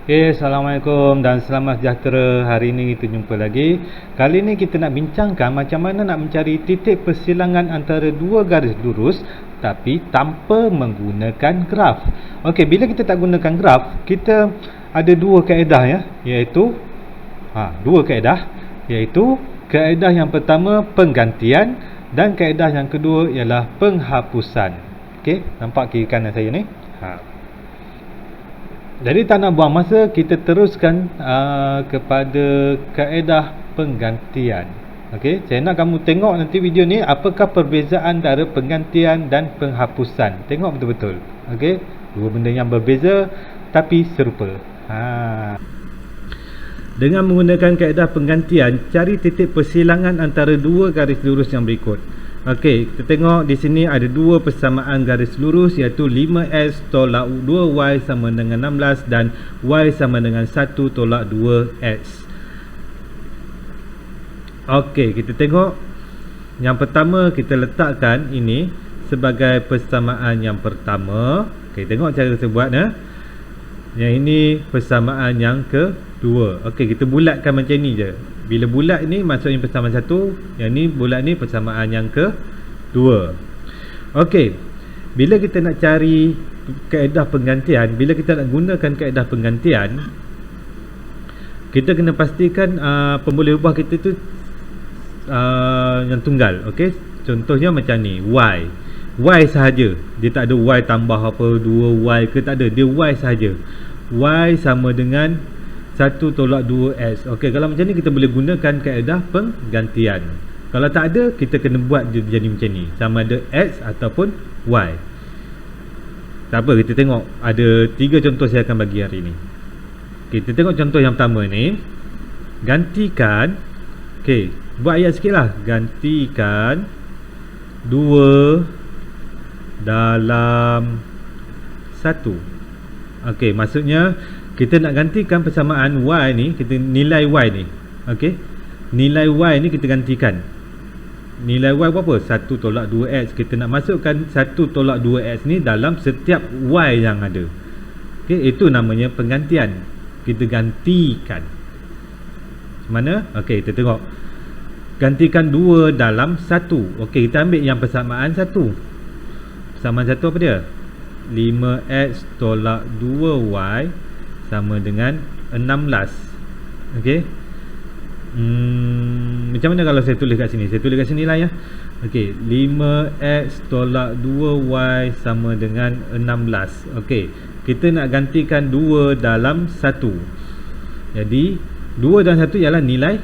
Assalamualaikum dan selamat sejahtera. Hari ini kita jumpa lagi. Kali ini kita nak bincangkan macam mana nak mencari titik persilangan antara dua garis lurus tapi tanpa menggunakan graf. Okey, bila kita tak gunakan graf, kita ada dua kaedah ya, iaitu dua kaedah, iaitu kaedah yang pertama penggantian dan kaedah yang kedua ialah penghapusan. Okey, nampak kiri kanan saya ni? Jadi tak nak buang masa, kita teruskan kepada kaedah penggantian. Okey, saya nak kamu tengok nanti video ni apakah perbezaan antara penggantian dan penghapusan. Tengok betul-betul. Okey, dua benda yang berbeza tapi serupa. Dengan menggunakan kaedah penggantian, cari titik persilangan antara dua garis lurus yang berikut. Okey, kita tengok di sini ada dua persamaan garis lurus, iaitu 5x tolak 2y sama dengan 16 dan y sama dengan 1 tolak 2x. Okey, kita tengok yang pertama, kita letakkan ini sebagai persamaan yang pertama. Okey, tengok cara saya buat ya. Yang ini persamaan yang kedua. Okey, kita bulatkan macam ni je. Bila bulat ni maksudnya persamaan satu, yang ni bulat ni persamaan yang kedua. Okey, bila kita nak cari kaedah penggantian, bila kita nak gunakan kaedah penggantian, kita kena pastikan pemboleh ubah kita tu yang tunggal. Okey, contohnya macam ni, y sahaja, dia tak ada y tambah apa 2y ke, tak ada, dia y sahaja. Y sama dengan 1 tolak 2x. Okey, kalau macam ni kita boleh gunakan kaedah penggantian. Kalau tak ada, kita kena buat jadi macam ni, sama ada x ataupun y. Tak apa, kita tengok ada 3 contoh saya akan bagi hari ni. Kita tengok contoh yang pertama ni. Gantikan, okey, buat ayat sikit lah. Gantikan 2 dalam 1. Okey, maksudnya kita nak gantikan persamaan y ni, kita nilai y ni. Okey, nilai y ni kita gantikan. Nilai y berapa? 1 tolak 2x. Kita nak masukkan 1 tolak 2x ni dalam setiap y yang ada. Okey, itu namanya penggantian. Kita gantikan. Mana? Okey, kita tengok. Gantikan 2 dalam 1. Okey, kita ambil yang persamaan 1. Persamaan 1 apa dia? 5x tolak 2y sama dengan 16. Okey. Macam mana kalau saya tulis kat sini? Saya tulis kat sini lah ya. Okey, 5x tolak 2y sama dengan 16. Okey, kita nak gantikan 2 dalam 1. Jadi 2 dalam 1 ialah nilai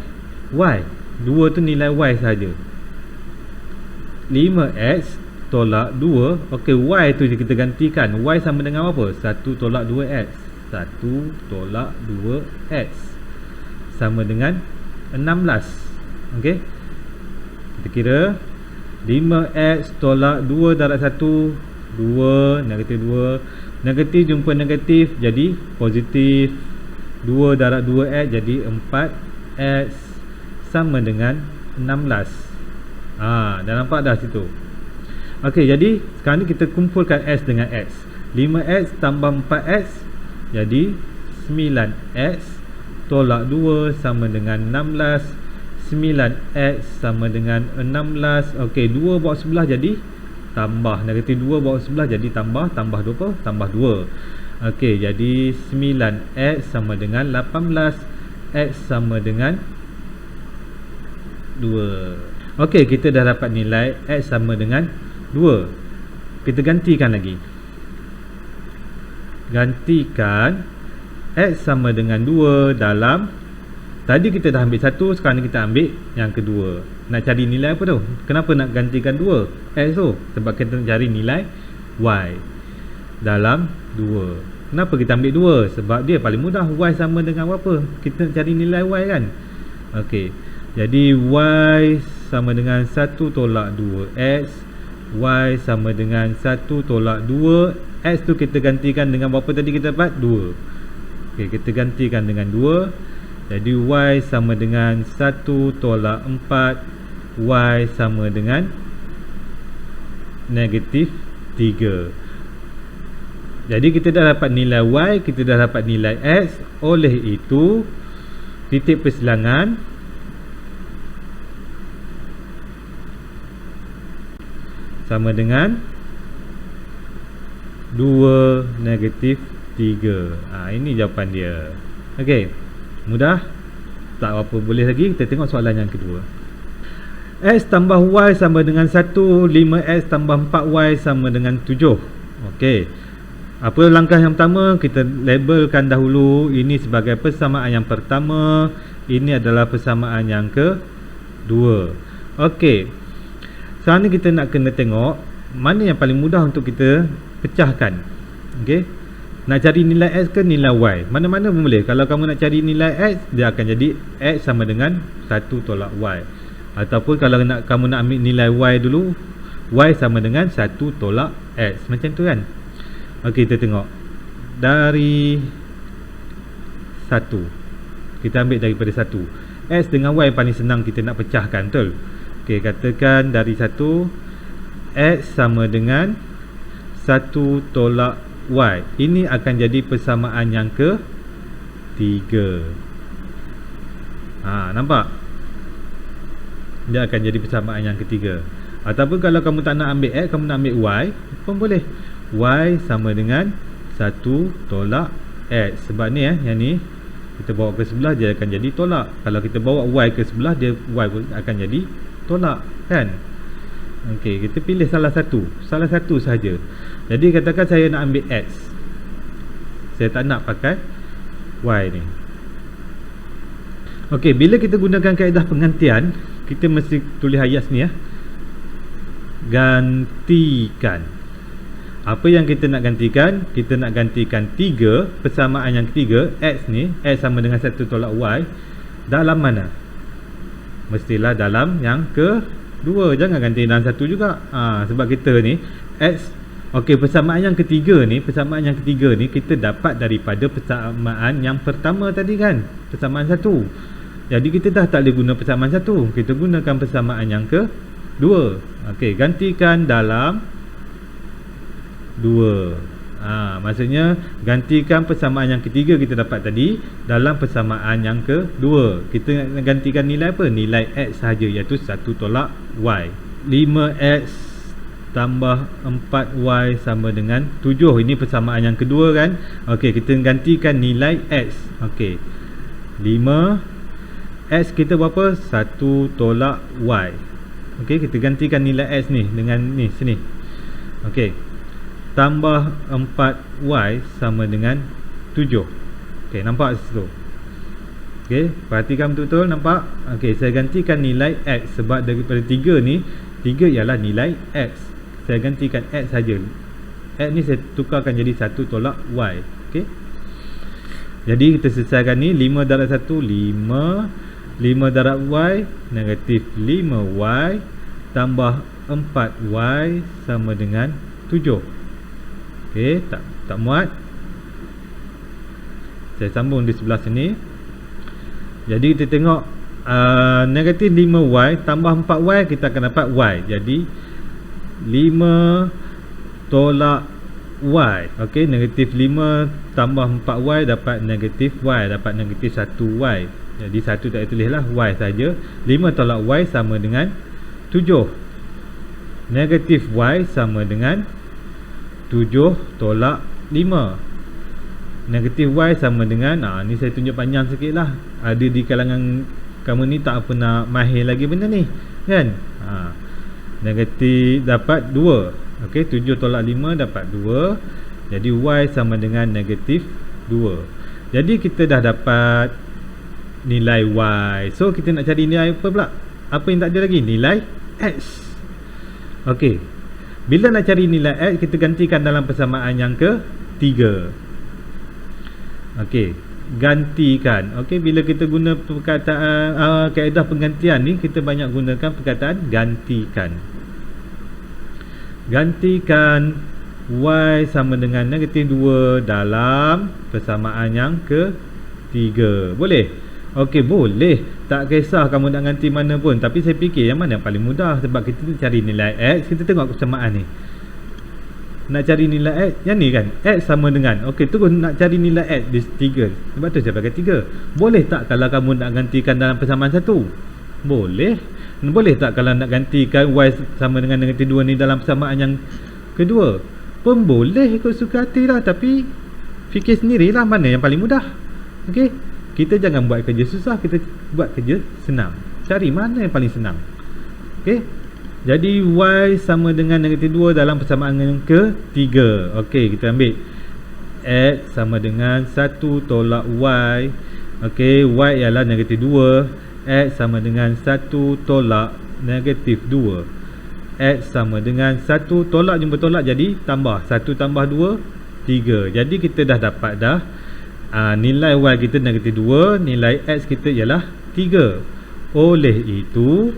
y. 2 tu nilai y saja. 5x tolak 2. Okey, y tu kita gantikan. Y sama dengan apa? 1 tolak 2x. 1 tolak 2x sama dengan 16. Okey, kita kira 5x tolak 2 darab 1, 2, negatif 2, negatif jumpa negatif jadi positif. 2 darab 2x jadi 4x sama dengan 16. Dah nampak dah situ. Okey, jadi sekarang ni kita kumpulkan x dengan x. 5x tambah 4x jadi 9x tolak 2 sama dengan 16. 9x sama dengan 16. Okey, 2 bawa sebelah jadi tambah, negatif 2 bawa sebelah jadi tambah, tambah 2 apa? Tambah 2. Okey, jadi 9x sama dengan 18. X sama dengan 2. Okey, kita dah dapat nilai x sama dengan 2. Kita gantikan lagi. Gantikan x sama dengan 2 dalam, tadi kita dah ambil 1, sekarang ni kita ambil yang kedua. Nak cari nilai apa tu? Kenapa nak gantikan 2 x tu? Sebab kita nak cari nilai y dalam 2. Kenapa kita ambil 2? Sebab dia paling mudah. Y sama dengan berapa? Kita nak cari nilai y kan. Okey, jadi y sama dengan 1 tolak 2x. Y sama dengan 1 tolak 2. X tu kita gantikan dengan berapa tadi kita dapat? 2. Okey, kita gantikan dengan 2. Jadi y sama dengan 1 tolak 4. Y sama dengan negatif 3. Jadi kita dah dapat nilai Y, kita dah dapat nilai X. Oleh itu titik persilangan sama dengan 2 negatif 3. Ini jawapan dia. Okey, mudah. Tak apa boleh lagi. Kita tengok soalan yang kedua. X tambah Y sama dengan 1, 5X tambah 4Y sama dengan 7. Okey, apa langkah yang pertama? Kita labelkan dahulu ini sebagai persamaan yang pertama, ini adalah persamaan yang kedua. Okey, sekarang ni kita nak kena tengok mana yang paling mudah untuk kita pecahkan. Okey, nak cari nilai X ke nilai Y? Mana-mana pun boleh. Kalau kamu nak cari nilai X, dia akan jadi X sama dengan 1 tolak Y. Ataupun kalau kamu nak ambil nilai Y dulu, Y sama dengan 1 tolak X. Macam tu kan? Okey, kita tengok dari 1. Kita ambil daripada 1. X dengan Y paling senang kita nak pecahkan, betul? Okey, katakan dari 1, X sama dengan 1 tolak Y. Ini akan jadi persamaan yang ke-3. Nampak? Dia akan jadi persamaan yang ketiga. Ataupun kalau kamu tak nak ambil X, kamu nak ambil Y pun boleh. Y sama dengan 1 tolak X. Sebab ni yang ni kita bawa ke sebelah, dia akan jadi tolak. Kalau kita bawa Y ke sebelah, dia Y pun akan jadi tolak, kan? Okey, kita pilih salah satu sahaja. Jadi katakan saya nak ambil X, saya tak nak pakai Y ni. Okey, bila kita gunakan kaedah penggantian, kita mesti tulis ayat ni gantikan. Apa yang kita nak gantikan? Kita nak gantikan 3, persamaan yang ketiga, X ni, X sama dengan 1 tolak Y, dalam mana? Mestilah dalam yang kedua. Jangan ganti dalam 1 juga. Sebab kita ni X. Okey, persamaan yang ketiga ni kita dapat daripada persamaan yang pertama tadi kan, persamaan 1. Jadi kita dah tak boleh guna persamaan 1, kita gunakan persamaan yang kedua. Okey, gantikan dalam 2. Maksudnya gantikan persamaan yang ketiga kita dapat tadi dalam persamaan yang kedua. Kita nak gantikan nilai apa? Nilai X sahaja, iaitu 1 tolak Y. 5X tambah 4Y sama dengan 7. Ini persamaan yang kedua kan. Okey, kita gantikan nilai X. Okey, 5X kita berapa? 1 tolak Y. Okey, kita gantikan nilai X ni dengan ni sini. Okey, tambah 4Y sama dengan 7. Okey, nampak situ? Okey, perhatikan betul-betul, nampak? Okey, saya gantikan nilai X sebab daripada 3 ni, 3 ialah nilai X. Saya gantikan X saja. X ni saya tukarkan jadi 1 tolak Y. Okey, jadi kita selesaikan ni. 5 darab 1, 5. 5 darab Y, negatif 5Y tambah 4Y sama dengan 7. Okey, tak muat. Saya sambung di sebelah sini. Jadi kita tengok negatif 5Y tambah 4Y, kita akan dapat Y. Jadi 5 tolak Y. Okey, negatif 5 tambah 4Y dapat negatif Y, dapat negatif 1Y. Jadi 1 tak boleh tulis lah, Y saja. 5 tolak Y sama dengan 7. Negatif Y sama dengan 7 tolak 5. Negatif Y sama dengan, ni saya tunjuk panjang sikit lah. Ada di kalangan kamu ni tak pernah mahir lagi benda ni kan. Negatif dapat 2. Okey, 7 tolak 5 dapat 2. Jadi Y sama dengan negatif 2. Jadi kita dah dapat nilai Y. So kita nak cari nilai apa pula? Apa yang tak ada lagi? Nilai X. Okey, bila nak cari nilai X, kita gantikan dalam persamaan yang ketiga. Okey, gantikan. Okey, bila kita guna perkataan kaedah penggantian ni, kita banyak gunakan perkataan gantikan. Gantikan Y sama dengan negatif 2 dalam persamaan yang ketiga. Boleh? Okey, boleh. Tak kisah kamu nak ganti mana pun. Tapi saya fikir yang mana yang paling mudah. Sebab kita cari nilai X, kita tengok persamaan ni. nak cari nilai X yang ni kan, X sama dengan, okey terus nak cari nilai X di 3. Sebab tu saya pakai 3. Boleh tak kalau kamu nak gantikan dalam persamaan 1? Boleh. Boleh tak kalau nak gantikan Y sama dengan negatif 2 ni dalam persamaan yang kedua? Pun boleh, ikut suka hati lah. Tapi fikir sendirilah mana yang paling mudah. Okey, kita jangan buat kerja susah, kita buat kerja senang. Cari mana yang paling senang. Okey, jadi Y sama dengan negatif 2 dalam persamaan yang ketiga. Okey, kita ambil X sama dengan 1 tolak Y. Okey, Y ialah negatif 2. X sama dengan 1 tolak negatif 2. X sama dengan 1 tolak jumpa tolak, jadi tambah 1 tambah 2 3. Jadi kita dah dapat dah nilai Y kita negatif 2, nilai X kita ialah 3. Oleh itu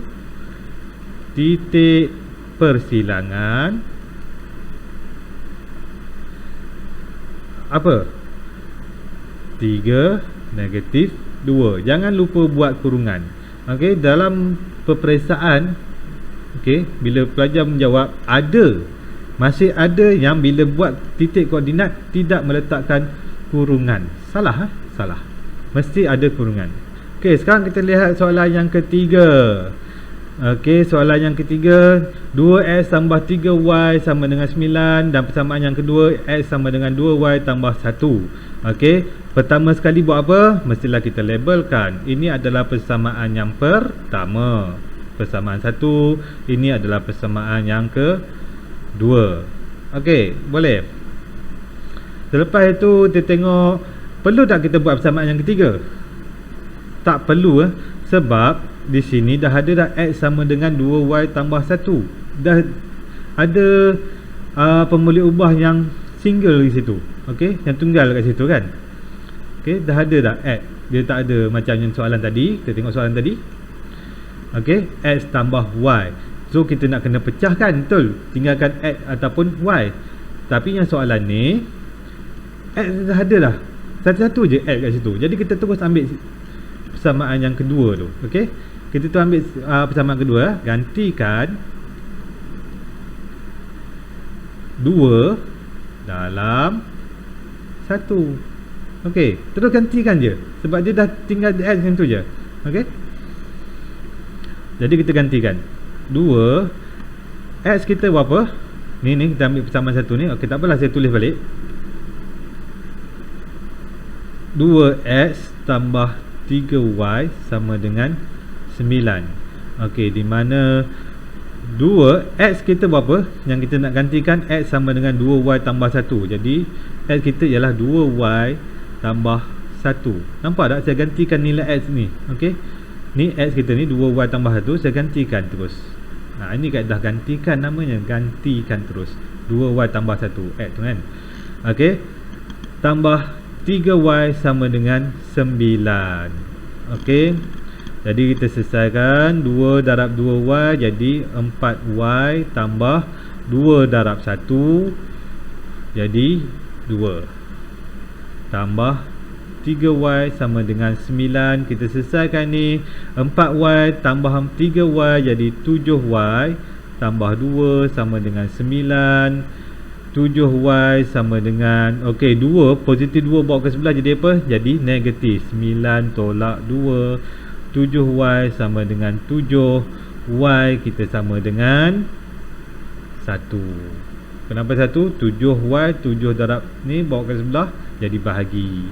titik persilangan apa? 3 negatif 2. Jangan lupa buat kurungan. Okey, dalam peperiksaan, okey, bila pelajar menjawab masih ada yang bila buat titik koordinat tidak meletakkan kurungan. Salah. Salah. Mesti ada kurungan. Okey, sekarang kita lihat soalan yang ketiga. Okey, soalan yang ketiga, 2x tambah 3y sama dengan 9 dan persamaan yang kedua x sama dengan 2y tambah 1. Okey, pertama sekali buat apa? Mestilah kita labelkan. Ini adalah persamaan yang pertama. Persamaan 1. Ini adalah persamaan yang kedua. Okey, boleh. Selepas itu kita tengok, perlu tak kita buat persamaan yang ketiga? Tak perlu sebab di sini dah ada dah x sama dengan 2y tambah 1. Dah ada pemboleh ubah yang single di situ. Okey, yang tunggal kat situ kan. Okey, dah ada dah x. Dia tak ada macam yang soalan tadi. Kita tengok soalan tadi. Okey, x tambah y. So kita nak kena pecahkan, betul? Tinggalkan x ataupun y. Tapi yang soalan ni x dah ada dah. Satu-satu je x kat situ. Jadi kita terus ambil persamaan yang kedua tu. Okey, kita tu ambil persamaan kedua, gantikan 2 dalam 1. Okey, terus gantikan je sebab dia dah tinggal x macam tu je. Okey, jadi kita gantikan 2 x kita berapa? Ni kita ambil persamaan 1 ni. Okey, tak apalah, saya tulis balik. 2x tambah 3y sama dengan 9. Okey, di mana 2x kita berapa? Yang kita nak gantikan x sama dengan 2y tambah 1. Jadi x kita ialah 2y tambah 1. Nampak tak saya gantikan nilai x ni? Okey, ni x kita ni 2y tambah 1, saya gantikan terus. Ini kaedah gantikan namanya, gantikan terus. 2y tambah 1 x tu kan. Okey, tambah 3y sama dengan 9. Okey, jadi kita selesaikan 2 darab 2y jadi 4y tambah 2 darab 1 jadi 2 tambah 3y sama dengan 9. Kita selesaikan ni, 4y tambah 3y jadi 7y tambah 2 sama dengan 9. 7y sama dengan, okey, 2 positif 2 bawa ke sebelah jadi apa? Jadi negatif. 9 tolak 2, 7y sama dengan 7. Y kita sama dengan 1. Kenapa 1? 7y, 7 darab ni bawa ke sebelah jadi bahagi.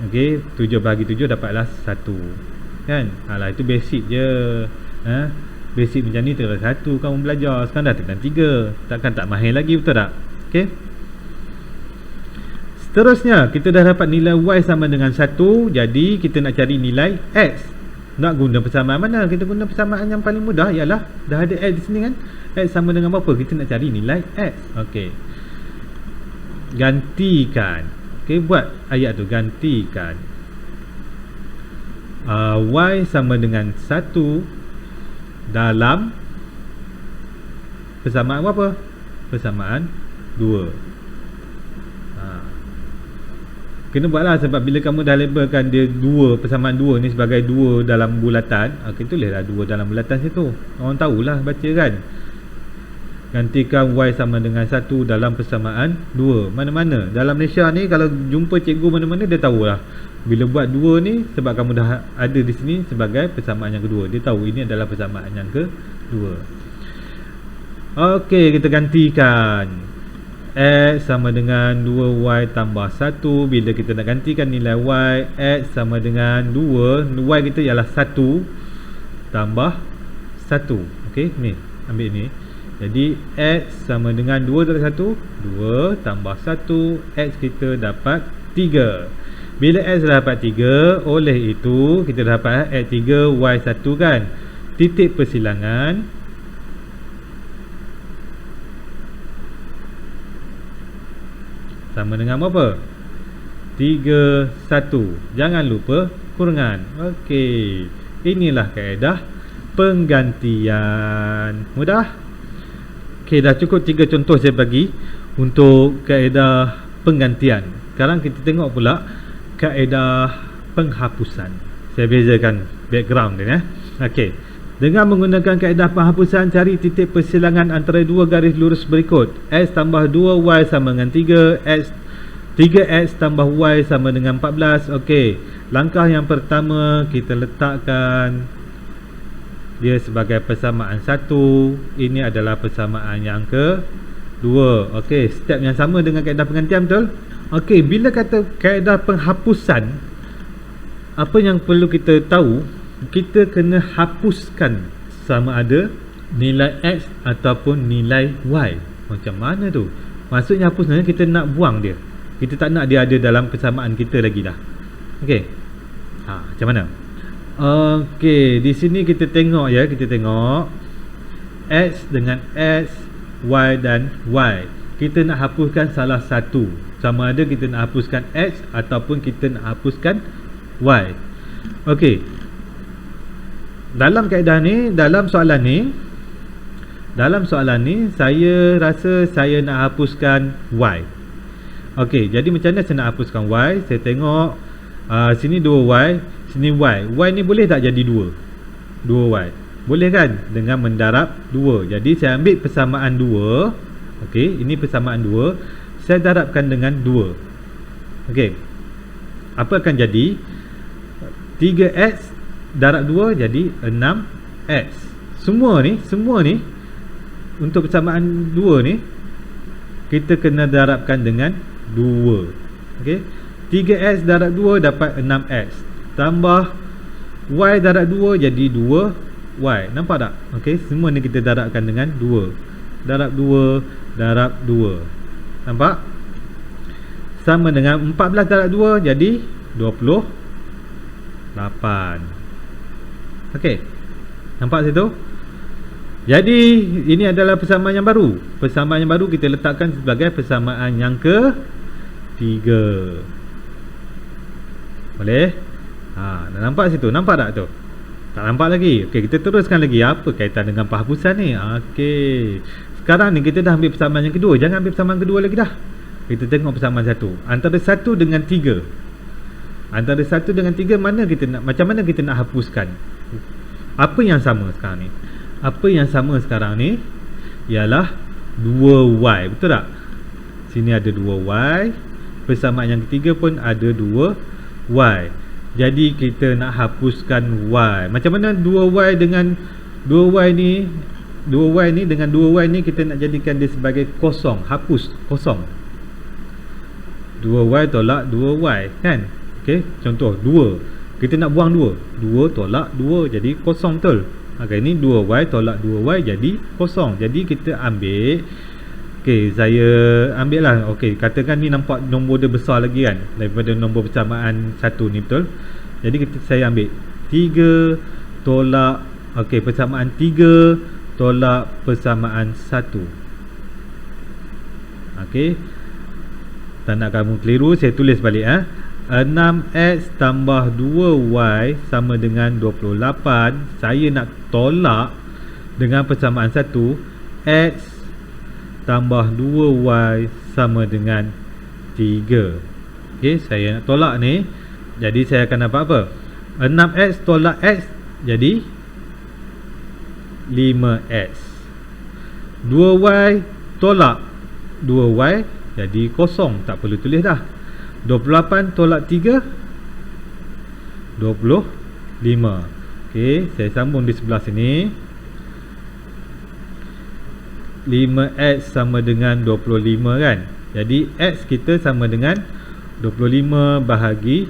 Okey, 7 bahagi 7 dapatlah 1. Kan? Alah, itu basic je. Basic macam ni terus 1 kamu belajar. Sekarang dah tekan 3. Takkan tak mahir lagi, betul tak? Okey. Seterusnya, kita dah dapat nilai y sama dengan 1. Jadi kita nak cari nilai x. Nak guna persamaan mana? Kita guna persamaan yang paling mudah, ialah dah ada x di sini kan. X sama dengan berapa? Kita nak cari nilai x. Okey, gantikan. Okey, buat ayat tu, gantikan y sama dengan 1 dalam persamaan berapa? Persamaan 2. Kena buatlah, sebab bila kamu dah labelkan dia 2, persamaan 2 ni sebagai 2 dalam bulatan, kita tulislah 2 dalam bulatan situ. Orang tahulah baca kan. gantikan Y sama dengan 1 dalam persamaan 2. Mana-mana dalam Malaysia ni, kalau jumpa cikgu mana-mana, dia tahulah bila buat 2 ni, sebab kamu dah ada di sini sebagai persamaan yang kedua, dia tahu ini adalah persamaan yang kedua. Okey, kita gantikan X sama dengan 2Y tambah 1. Bila kita nak gantikan nilai Y, X sama dengan 2, Y kita ialah 1 tambah 1. Okey, ni ambil ni. Jadi X sama dengan 2 darab 1, 2 tambah 1, X kita dapat 3. Bila X dapat 3, oleh itu kita dapat X 3, Y 1 kan. Titik persilangan sama dengan apa? 3, 1. Jangan lupa kurangan. Okey, inilah kaedah penggantian. Mudah? Okey, dah cukup 3 contoh saya bagi untuk kaedah penggantian. Sekarang kita tengok pula kaedah penghapusan. Saya bezakan background dia. Okey, dengan menggunakan kaedah penghapusan, cari titik persilangan antara dua garis lurus berikut. X tambah 2Y sama dengan 3, 3X tambah Y sama dengan 14. Okey, langkah yang pertama kita letakkan dia sebagai persamaan 1. Ini adalah persamaan yang kedua. Okey, step yang sama dengan kaedah penggantian, betul? Okey, bila kata kaedah penghapusan, apa yang perlu kita tahu, kita kena hapuskan sama ada nilai X ataupun nilai Y. Macam mana tu? Maksudnya hapusnya kita nak buang dia. Kita tak nak dia ada dalam persamaan kita lagi dah. Okey. Macam mana? Okey, di sini kita tengok ya, kita tengok X dengan X, Y dan Y. Kita nak hapuskan salah satu. Sama ada kita nak hapuskan X ataupun kita nak hapuskan Y. Okey. Dalam kaedah ni, dalam soalan ni saya rasa saya nak hapuskan Y. Okey, jadi macam mana saya nak hapuskan Y? Saya tengok sini 2Y, sini Y. Y ni boleh tak jadi 2? 2Y. Boleh kan? Dengan mendarab 2. Jadi saya ambil persamaan 2. Okey, ini persamaan 2. Saya darabkan dengan 2. Okey. Apa akan jadi? 3X darab 2 jadi 6X. Semua ni untuk persamaan 2 ni kita kena darabkan dengan 2. Okey. 3X darab 2 dapat 6X. Tambah Y darab 2 jadi 2Y. Nampak tak? Okey, semua ni kita darabkan dengan 2. Darab 2 darab 2. Nampak? Sama dengan 14 darab 2 jadi 28. Okey, nampak situ? Jadi ini adalah persamaan yang baru. Persamaan yang baru kita letakkan sebagai persamaan yang ke-3. Boleh? Dah nampak situ? Nampak tak tu? Tak nampak lagi? Okey, kita teruskan lagi. Apa kaitan dengan penghapusan ni? Okey, sekarang ni kita dah ambil persamaan yang kedua. Jangan ambil persamaan kedua lagi dah. Kita tengok persamaan 1. Antara 1 dengan 3. Antara 1 dengan 3 mana kita nak, macam mana kita nak hapuskan? Apa yang sama sekarang ni? Apa yang sama sekarang ni ialah 2Y, betul tak? Sini ada 2Y. Persamaan yang ketiga pun ada 2Y. Jadi kita nak hapuskan Y. Macam mana 2Y dengan 2Y ni? 2Y ni dengan 2Y ni kita nak jadikan dia sebagai kosong. Hapus kosong. 2Y tolak 2Y kan? Okey, contoh 2. Kita nak buang 2. 2 tolak 2 jadi kosong, betul? Okey, ni 2Y tolak 2Y jadi kosong. Jadi kita ambil, okey, saya ambil lah. Okey, katakan ni nampak nombor dia besar lagi kan daripada nombor persamaan 1 ni, betul? Jadi saya ambil 3 tolak, okey, persamaan 3 tolak persamaan 1. Okey, tak nak kamu keliru, saya tulis balik 6X tambah 2Y sama dengan 28. Saya nak tolak dengan persamaan 1. X tambah 2Y sama dengan 3. Okey, saya nak tolak ni. Jadi saya akan dapat apa? 6X tolak X jadi 5X. 2y tolak 2y jadi kosong, tak perlu tulis dah. 28 tolak 3 25. Okey, saya sambung di sebelah sini. 5x sama dengan 25 kan. Jadi x kita sama dengan 25 bahagi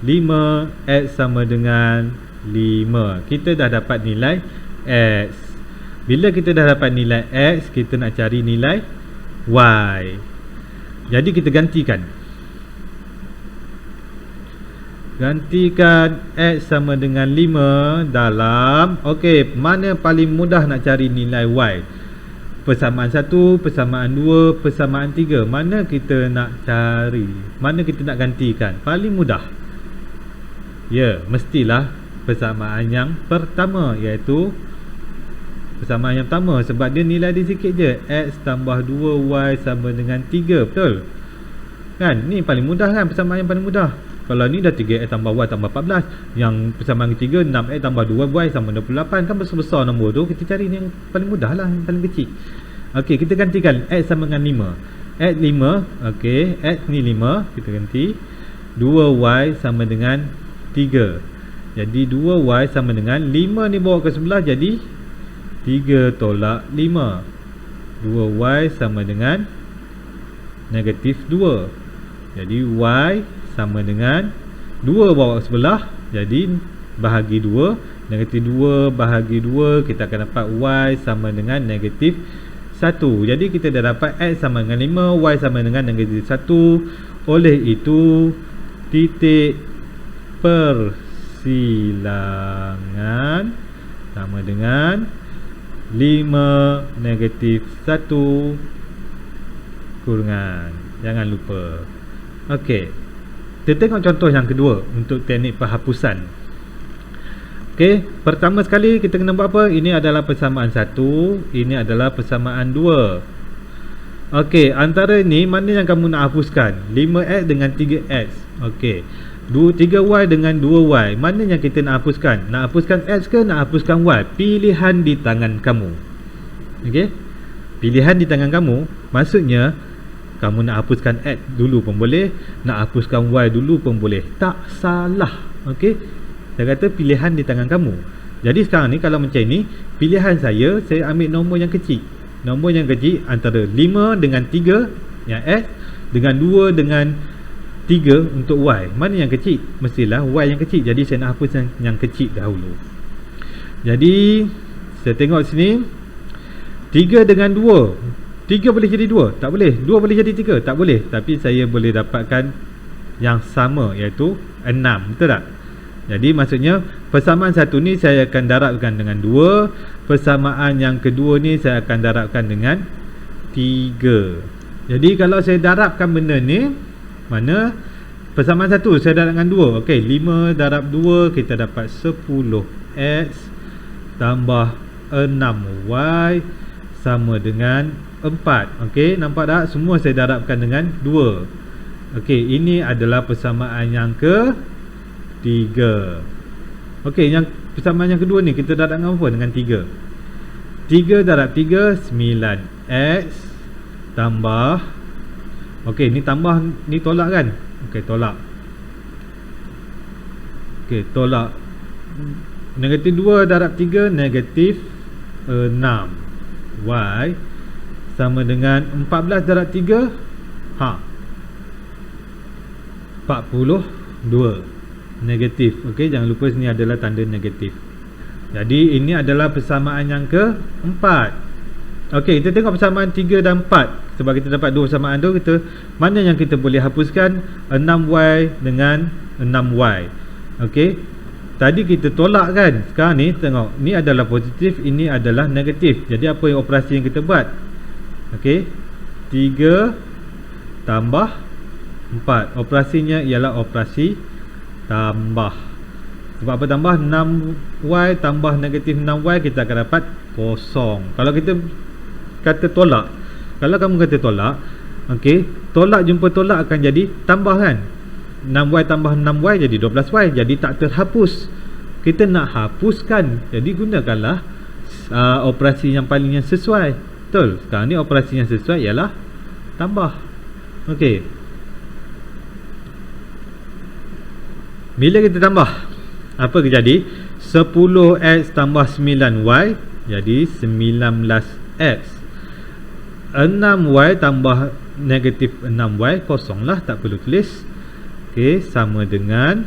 5, x sama dengan 5. Kita dah dapat nilai x. Bila kita dah dapat nilai x, kita nak cari nilai y. Jadi kita gantikan x sama dengan 5 dalam, okey, mana paling mudah nak cari nilai y? Persamaan 1, persamaan 2, persamaan 3. Mana kita nak cari? Mana kita nak gantikan? Paling mudah, ya, mestilah persamaan yang pertama, iaitu persamaan yang pertama, sebab dia nilai dia sikit je. X tambah 2y sama dengan 3, betul? Kan? Ni paling mudah kan, persamaan yang paling mudah. Kalau ni dah 3x tambah y tambah 14. Yang persamaan ketiga 6x tambah 2y sama 28. Kan besar-besar nombor tu, kita cari ni yang paling mudah lah, yang paling kecil. Okey, kita gantikan x sama dengan 5. X 5, okey, x ni 5, kita ganti 2y sama dengan 3. Jadi 2y sama dengan 5 ni bawa ke sebelah, jadi 3 tolak 5. 2y sama dengan negatif 2. Jadi y sama dengan 2 bawa ke sebelah, jadi bahagi 2. Negatif 2 bahagi 2, kita akan dapat y sama dengan negatif 1. Jadi kita dah dapat x sama dengan 5, y sama dengan negatif 1. Oleh itu titik persilangan sama dengan 5 negatif 1 kurungan. Jangan lupa. Okey, kita tengok contoh yang kedua untuk teknik penghapusan. Okey, pertama sekali kita kena buat apa? Ini adalah persamaan 1, ini adalah persamaan 2. Okey, antara ni mana yang kamu nak hapuskan? 5x dengan 3x. Okey, 3y dengan 2y. Mana yang kita nak hapuskan? Nak hapuskan x ke nak hapuskan y? Pilihan di tangan kamu. Okey, pilihan di tangan kamu, maksudnya kamu nak hapuskan x dulu pun boleh, nak hapuskan y dulu pun boleh, tak salah. Okey, saya kata pilihan di tangan kamu. Jadi sekarang ni kalau macam ni, pilihan saya ambil nombor yang kecil. Nombor yang kecil antara 5 dengan 3 yang x, dengan 2 dengan 3 untuk y. Mana yang kecil? Mestilah y yang kecil. Jadi saya nak hapus yang kecil dahulu. Jadi saya tengok sini, 3 dengan 2, 3 boleh jadi 2? Tak boleh. 2 boleh jadi 3? Tak boleh. Tapi saya boleh dapatkan yang sama, iaitu 6. Betul tak? Jadi maksudnya persamaan 1 ni saya akan darabkan dengan 2. Persamaan yang kedua ni saya akan darabkan dengan 3. Jadi kalau saya darabkan benda ni, mana persamaan 1 saya darab dengan 2. Okey, 5 darab 2 kita dapat 10x tambah 6y sama dengan 4. Okey, nampak tak? Semua saya darabkan dengan 2. Okey, ini adalah persamaan yang ketiga. Okey, yang persamaan yang kedua ni kita darab dengan apa? Dengan 3. 3 darab 3 9x tambah, okey, ni tambah, ni tolak kan? Okey, tolak. Okey, tolak. Negatif 2 darab 3 negatif 6 y sama dengan 14 darab 3 42 negatif. Okey, jangan lupa sini adalah tanda negatif. Jadi ini adalah persamaan yang keempat. Okey, kita tengok persamaan 3 dan 4. Sebab kita dapat dua persamaan tu, kita mana yang kita boleh hapuskan? 6y dengan 6y. Okey, tadi kita tolak kan. Sekarang ni tengok, ni adalah positif, ini adalah negatif. Jadi apa yang operasi yang kita buat? Okey, 3 tambah 4. Operasinya ialah operasi tambah. Sebab apa tambah? 6y tambah negatif 6y, kita akan dapat kosong. Kalau kita kata tolak, kalau kamu kata tolak, okey, tolak jumpa tolak akan jadi tambah kan. 6y tambah 6y jadi 12y, jadi tak terhapus. Kita nak hapuskan, jadi gunakanlah operasi yang paling sesuai. Betul. Sekarang ni operasi yang sesuai ialah tambah. Okey. Bila kita tambah, apa yang jadi? 10x tambah 9y jadi 19x. 6y tambah negatif 6y, kosonglah, tak perlu tulis. Okey, sama dengan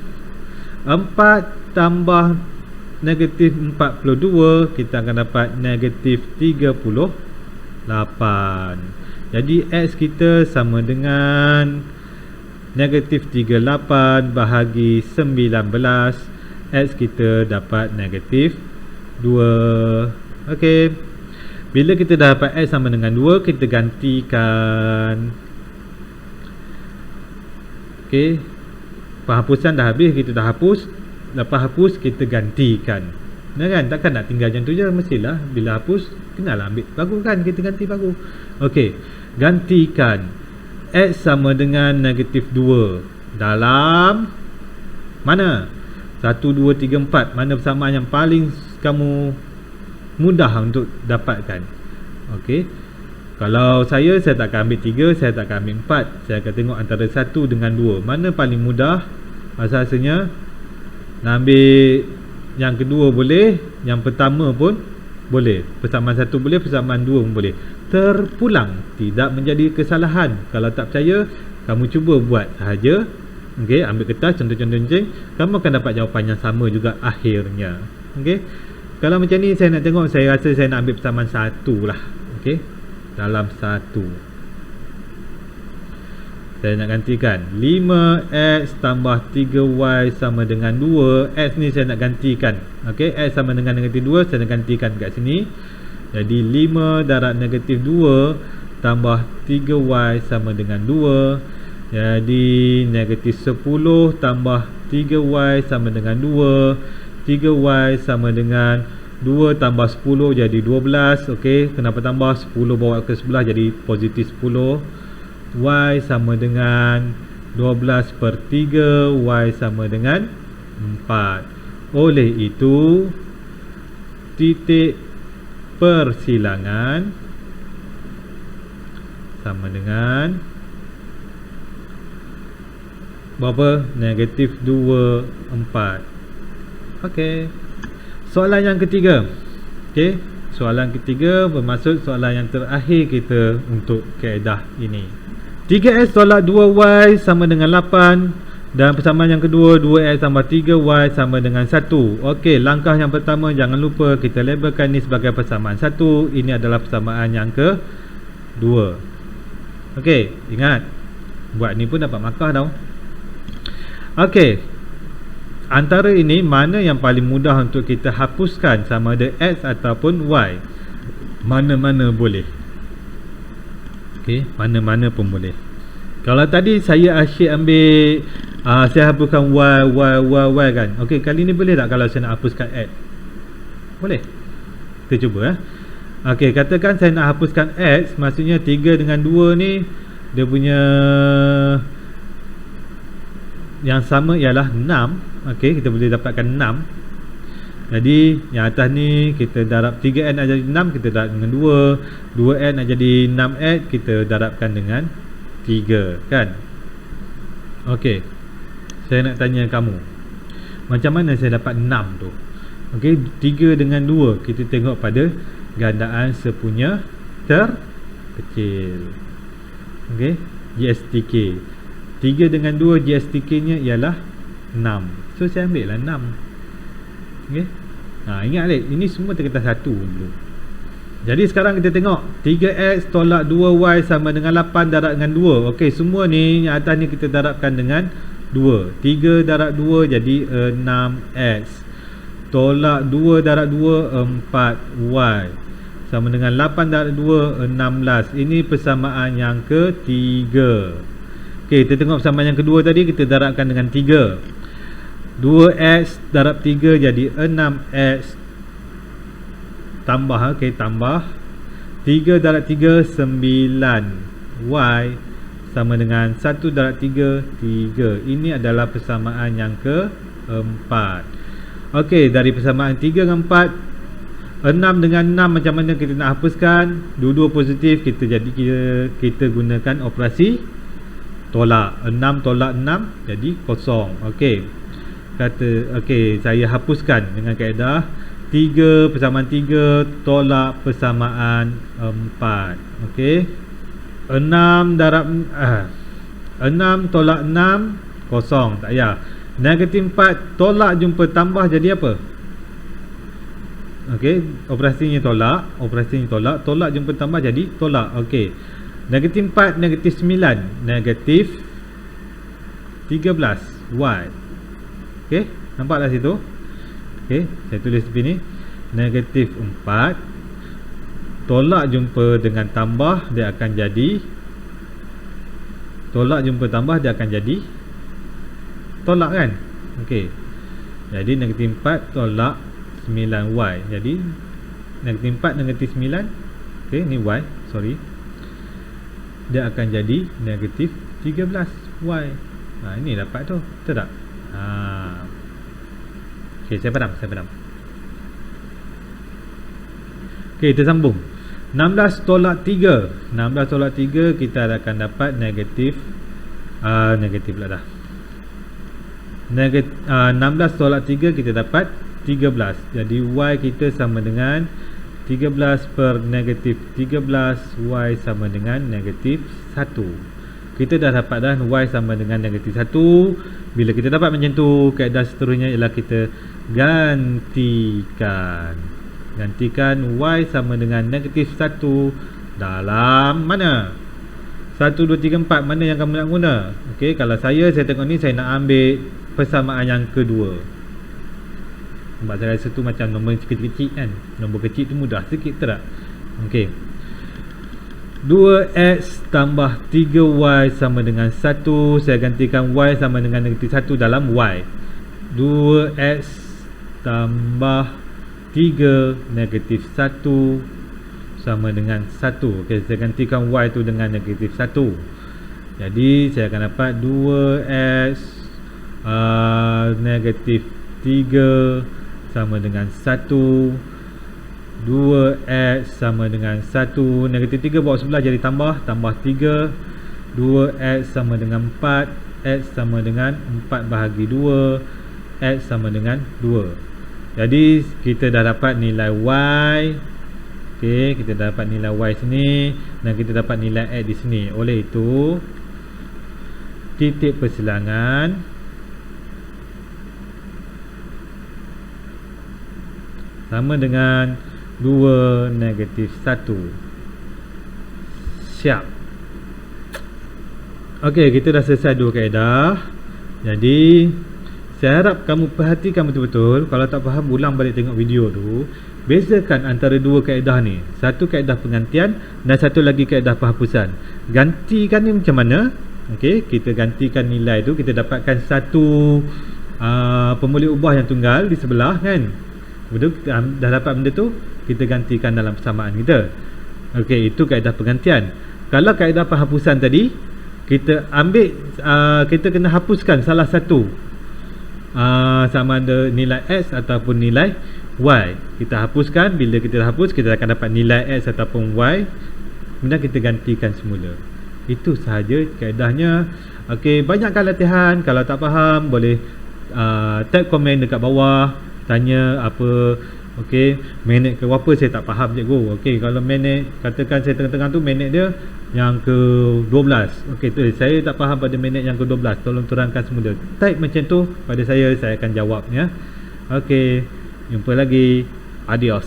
4 tambah negatif 42, kita akan dapat negatif 38. Jadi x kita sama dengan negatif 38 bahagi 19. X kita dapat negatif 2. Okey, bila kita dah dapat x sama dengan 2, kita gantikan. Okey, penghapusan dah habis, kita dah hapus. Lepas hapus, kita gantikan. Nah kan, takkan nak tinggal macam tu je. Mestilah bila hapus, kenalah ambil baru kan, kita ganti baru. Okey, gantikan x sama dengan negatif 2 dalam mana? 1, 2, 3, 4. Mana persamaan yang paling kamu mudah untuk dapatkan? Okey, kalau saya tak akan ambil 3, saya tak akan ambil 4. Saya akan tengok antara 1 dengan 2, mana paling mudah. Rasanya nak ambil yang kedua boleh, yang pertama pun boleh. Persamaan 1 boleh, persamaan 2 pun boleh. Terpulang, tidak menjadi kesalahan. Kalau tak percaya, kamu cuba buat sahaja. Okey, ambil kertas, contoh-contoh encing, kamu akan dapat jawapan yang sama juga akhirnya. Okey, kalau macam ni saya nak tengok, saya rasa saya nak ambil persamaan 1 lah. Okey, dalam 1 saya nak gantikan 5x tambah 3y sama dengan 2. X ni saya nak gantikan. Okey, x sama dengan negatif 2, saya nak gantikan kat sini. Jadi 5 darab negatif 2 tambah 3y sama dengan 2. Jadi negatif 10 tambah 3y sama dengan 2. 3y sama dengan 2 tambah 10 jadi 12. Okey, kenapa tambah? 10 bawa ke sebelah jadi positif 10. Y sama dengan 12 per 3. Y sama dengan 4. Oleh itu, titik persilangan sama dengan berapa? Negatif 2, 4. Okey, soalan yang ketiga. Okey, soalan ketiga bermaksud soalan yang terakhir kita untuk kaedah ini. 3x tolak 2y sama dengan 8. Dan persamaan yang kedua, 2x tambah 3y sama dengan 1. Okey, langkah yang pertama, jangan lupa kita labelkan ni sebagai persamaan 1. Ini adalah persamaan yang kedua. Okey, ingat, buat ni pun dapat markah tau. Okey, antara ini mana yang paling mudah untuk kita hapuskan, sama ada x ataupun y? Mana-mana boleh. Okey, mana-mana pun boleh. Kalau tadi saya asyik ambil saya hapuskan y kan. Okey, kali ni boleh tak kalau saya nak hapuskan x? Boleh. Kita cuba Okey, katakan saya nak hapuskan x, maksudnya 3 dengan 2 ni dia punya yang sama ialah 6. Okey, kita boleh dapatkan 6. Jadi yang atas ni kita darab 3n nak jadi 6, kita darab dengan 2. 2n nak jadi 6x, kita darabkan dengan 3 kan. Okey, saya nak tanya kamu, macam mana saya dapat 6 tu? Okey, 3 dengan 2 kita tengok pada gandaan sepunya terkecil. Okey, GSTK 3 dengan 2 GSTK nya ialah 6. So saya ambil lah 6. Okey. Ingat Alik, ini semua terkata 1 dulu. Jadi sekarang kita tengok 3x tolak 2y sama dengan 8 darab dengan 2. Okey, semua ni yang atas ni kita darabkan dengan 2. 3 darab 2 jadi 6x. Tolak 2 darab 2 4y sama dengan 8 darab 2 16. Ini persamaan yang ketiga. Okey, kita tengok persamaan yang kedua tadi, kita darabkan dengan 3. 2x darab 3 jadi 6x tambah. Okey, tambah 3 darab 3 9y sama dengan 1 darab 3 3. Ini adalah persamaan yang keempat. Okey, dari persamaan 3 dengan 4 6 dengan 6 macam mana kita nak hapuskan? Dua-dua positif, kita gunakan operasi tolak. 6 tolak 6 jadi kosong. Okey. Saya hapuskan dengan kaedah 3 persamaan 3 tolak persamaan 4. Okey. 6 tolak 6 kosong, tak payah. Negatif 4 tolak jumpa tambah jadi apa? Okey, operasinya tolak, tolak jumpa tambah jadi tolak. Okey. Negatif 4 negatif 9 negatif 13 Y. Okey, nampaklah situ. Okey, saya tulis di sini negatif 4 tolak jumpa dengan tambah dia akan jadi tolak jumpa tambah dia akan jadi tolak kan. Okey, jadi negatif 4 tolak 9Y. Jadi negatif 4 negatif 9, okey, ni Y, sorry, dia akan jadi negatif 13Y. Ini dapat tu, betul tak? Okey, saya faham. Okey, kita sambung. 16 tolak 3 kita akan dapat negatif pula dah. 16 tolak 3 kita dapat 13. Jadi Y kita sama dengan 13 per negatif 13, Y sama dengan negatif 1. Kita dah dapat dah Y sama dengan negatif 1. Bila kita dapat macam tu, kaedah seterusnya ialah kita gantikan Y sama dengan negatif 1 dalam mana? 1, 2, 3, 4 mana yang kamu nak guna? Okey, kalau saya tengok ni, saya nak ambil persamaan yang kedua. Sebab saya rasa tu macam nombor kecil-kecil kan. Nombor kecil tu mudah sikit, tak? Okey, 2x tambah 3y sama dengan 1. Saya gantikan y sama dengan negatif 1 dalam y. 2x tambah 3 negatif 1 sama dengan 1. Okey, saya gantikan y tu dengan negatif 1. Jadi saya akan dapat 2x negatif 3 sama dengan 1. 2x sama dengan 1. Negatif 3 bawa sebelah jadi tambah 3. 2x sama dengan 4. X sama dengan 4 bahagi 2. X sama dengan 2. Jadi kita dah dapat nilai y. Okey, kita dah dapat nilai y sini dan kita dapat nilai x di sini. Oleh itu, titik persilangan sama dengan 2 negatif 1. Siap. Okey, kita dah selesai dua kaedah. Jadi saya harap kamu perhatikan betul-betul. Kalau tak faham, ulang balik tengok video tu. Bezakan antara dua kaedah ni. Satu kaedah penggantian dan satu lagi kaedah penghapusan. Gantikan ni macam mana? Okey, kita gantikan nilai tu, kita dapatkan satu pemboleh ubah yang tunggal di sebelah kan. Betul, dah dapat benda tu, kita gantikan dalam persamaan kita. Okey, itu kaedah penggantian. Kalau kaedah penghapusan tadi, kita ambil kita kena hapuskan salah satu, sama ada nilai x ataupun nilai y. Kita hapuskan. Bila kita hapus, kita akan dapat nilai x ataupun y. Kemudian kita gantikan semula. Itu sahaja kaedahnya. Okey, banyakkan latihan. Kalau tak faham, boleh type komen dekat bawah, tanya apa. Okey, minit ke berapa saya tak faham cikgu. Okey, kalau minit, katakan saya tengah-tengah tu minit dia yang ke-12. Okey, tu saya tak faham pada minit yang ke-12. Tolong terangkan semula. Type macam tu pada saya akan jawab ya. Okey, jumpa lagi. Adios.